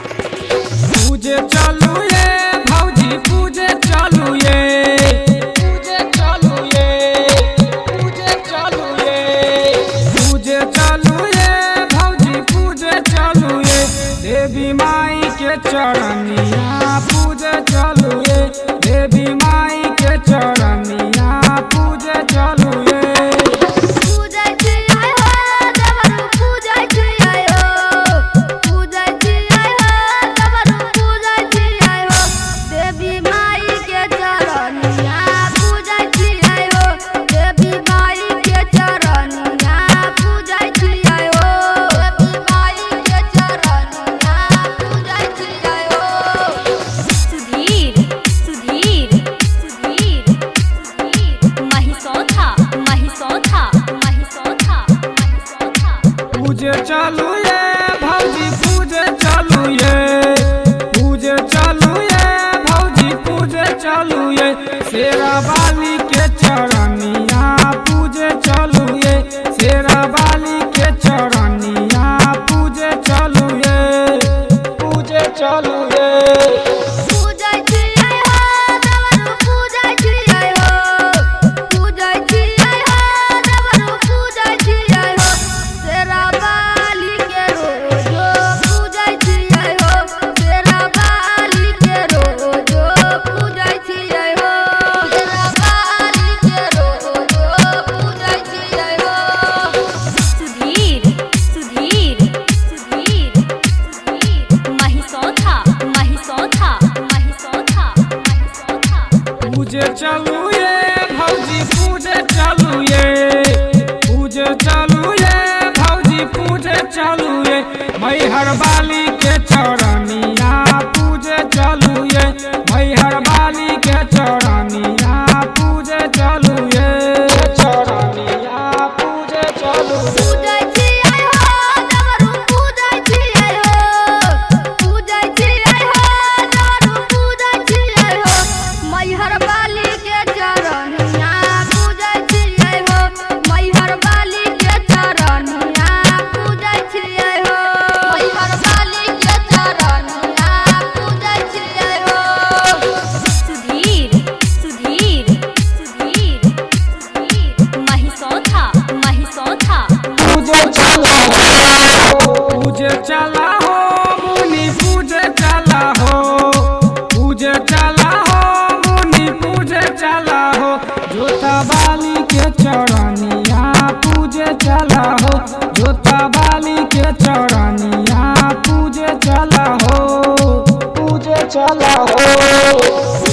पूजे चलू ये भौजी पूजे चलू ये पूजे चलू ये पूजे चलू ये पूजे चलू ये भौजी पूजे चलू ये देवी माई के चरनिया पूजे चलू ये देवी माई के चरनिया पूजे चलू ये पूजे चलू ये भौजी पूजे चलू ये पूजे चलू ये भौजी पूजे चलू ये शेरा बाली के चरनिया पूजे चलू ये शेरा बाली के चरनिया पूजे चलू ये पूजे चलू ये पूजे चलू ये भौजी पूजे चलू ये पूजे चलू ये भौजी पूजे चलू ये मैहर बाली के चरनिया पूजे चलू ये मैहर बाली के चरनिया पूजे चलू ये चरनिया पूजे चलू पूजे चला हो मुनि पूजे चला हो पूजे चला हो मुनि पूजे चला हो जोता बाली के चरनिया पूजे चला हो जोता बाली के चरनिया पूजे चला हो पूजे चला हो।